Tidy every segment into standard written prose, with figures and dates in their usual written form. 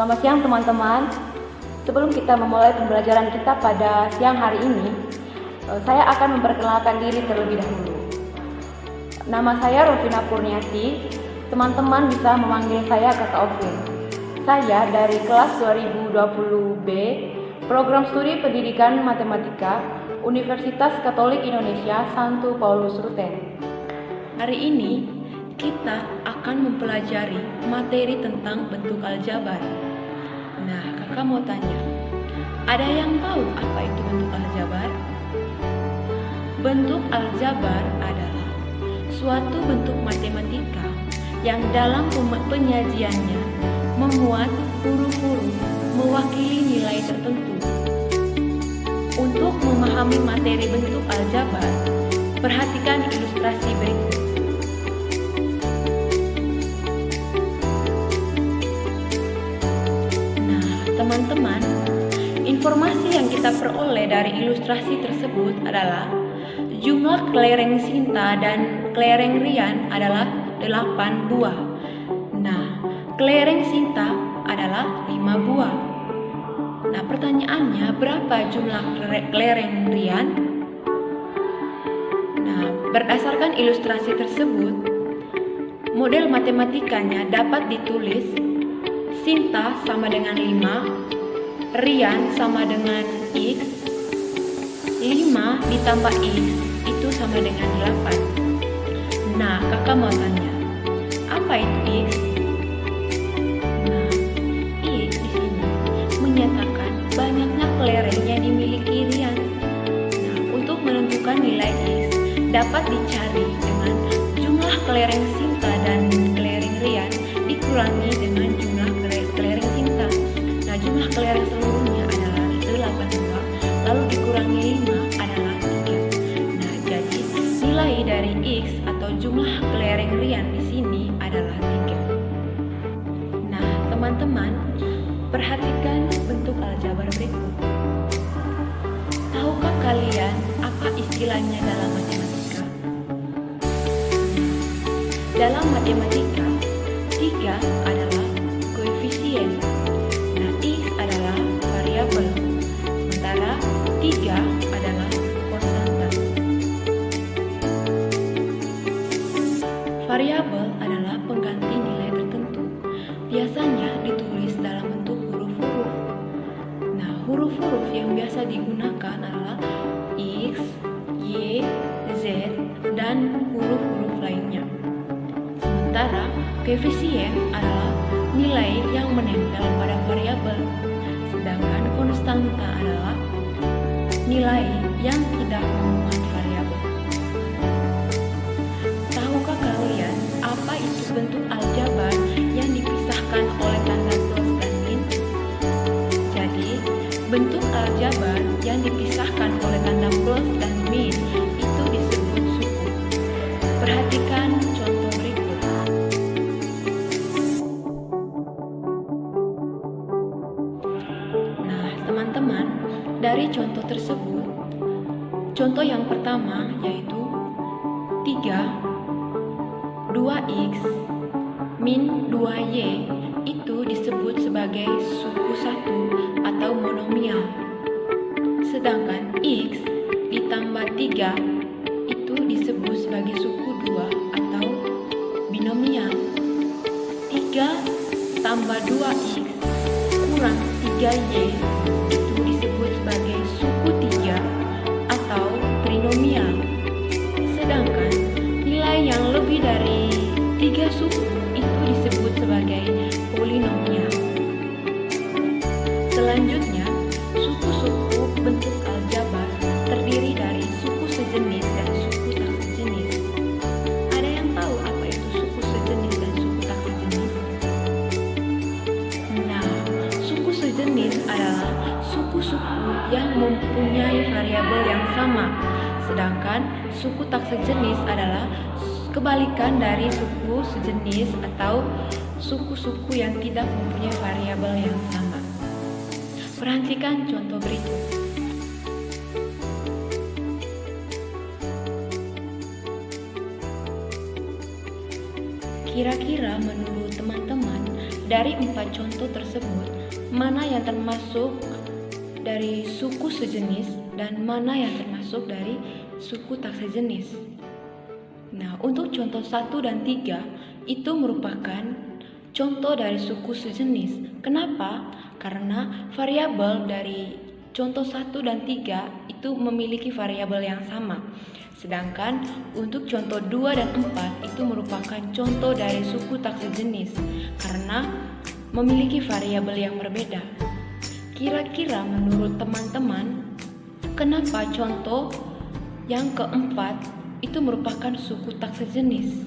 Selamat siang teman-teman. Sebelum kita memulai pembelajaran kita pada siang hari ini, saya akan memperkenalkan diri terlebih dahulu. Nama saya Rovina Purniati. Teman-teman bisa memanggil saya Kakak Ovin. Saya dari kelas 2020B, Program Studi Pendidikan Matematika, Universitas Katolik Indonesia Santo Paulus Ruten. Hari ini kita akan mempelajari materi tentang bentuk aljabar. Nah, kakak mau tanya, ada yang tahu apa itu bentuk aljabar? Bentuk aljabar adalah suatu bentuk matematika yang dalam penyajiannya memuat huruf-huruf mewakili nilai tertentu. Untuk memahami materi bentuk aljabar, perhatikan ilustrasi berikut. Teman-teman, informasi yang kita peroleh dari ilustrasi tersebut adalah jumlah kelereng Sinta dan kelereng Rian adalah 8 buah. Nah, kelereng Sinta adalah 5 buah. Nah, pertanyaannya, berapa jumlah kelereng Rian? Nah, berdasarkan ilustrasi tersebut, model matematikanya dapat ditulis Sinta sama dengan 5, Rian sama dengan X, 5 ditambah X itu sama dengan 8. Nah, kakak mau tanya, apa itu X? Nah, X di sini menyatakan banyaknya kelereng yang dimiliki Rian. Nah, untuk menentukan nilai X dapat dicari dengan jumlah kelereng Sinta dan kelereng Rian dikurangi dengan jumlah kelereng Sinta. Nah, jumlah kelereng seluruhnya adalah 8 buah, lalu dikurangi 5 adalah 3. Nah, jadi nilai dari X atau jumlah kelereng Rian di sini adalah 3. Nah, teman-teman, perhatikan bentuk aljabar berikut. Tahukah kalian apa istilahnya dalam matematika? Dalam matematika, 3 adalah koefisien. Nah, X adalah variabel, sementara 3 adalah konstanta. Variabel adalah pengganti nilai tertentu. Biasanya ditulis dalam bentuk huruf-huruf. Nah, huruf-huruf yang biasa digunakan adalah X, Y, Z, dan huruf-huruf lainnya. Sementara koefisien adalah nilai yang menempel pada variabel, sedangkan konstanta adalah nilai yang tidak memuat variabel. Tahukah kalian apa itu bentuk aljabar yang dipisahkan oleh tanda plus dan min? Jadi, bentuk aljabar yang dipisahkan oleh tanda plus dan min itu disebut suku. Perhatikan contoh berikut. Teman-teman, dari contoh tersebut, contoh yang pertama yaitu 3, 2x, min 2y itu disebut sebagai suku 1 atau monomial. Sedangkan x ditambah 3 itu disebut sebagai suku 2 atau binomial. 3 tambah 2x kurang 3y itu disebut sebagai suku 3 atau trinomial. Sedangkan nilai yang lebih dari 3 suku itu disebut sebagai polinomial. Selanjutnya, suku-suku bentuk aljabar terdiri dari suku sejenis dan suku tak sejenis. Ada yang tahu apa itu suku sejenis dan suku tak sejenis? Nah, suku sejenis adalah suku-suku yang mempunyai variabel yang sama, sedangkan suku tak sejenis adalah kebalikan dari suku sejenis atau suku-suku yang tidak mempunyai variabel yang sama. Perhatikan contoh berikut. Kira-kira menurut teman-teman, dari 4 contoh tersebut, mana yang termasuk dari suku sejenis dan mana yang termasuk dari suku tak sejenis. Nah, untuk contoh 1 dan 3 itu merupakan contoh dari suku sejenis. Kenapa? Karena variabel dari contoh 1 dan 3 itu memiliki variabel yang sama. Sedangkan untuk contoh 2 dan 4 itu merupakan contoh dari suku tak sejenis karena memiliki variabel yang berbeda. Kira-kira menurut teman-teman, kenapa contoh yang keempat itu merupakan suku tak sejenis?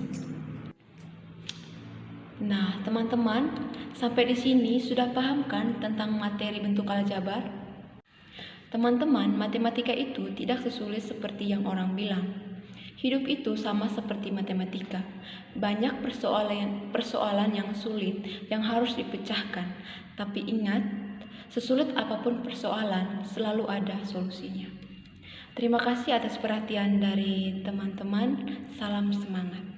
Nah, teman-teman, sampai di sini sudah paham kan tentang materi bentuk aljabar? Teman-teman, matematika itu tidak sesulit seperti yang orang bilang. Hidup itu sama seperti matematika. Banyak persoalan yang sulit yang harus dipecahkan. Tapi ingat, sesulit apapun persoalan, selalu ada solusinya. Terima kasih atas perhatian dari teman-teman. Salam semangat.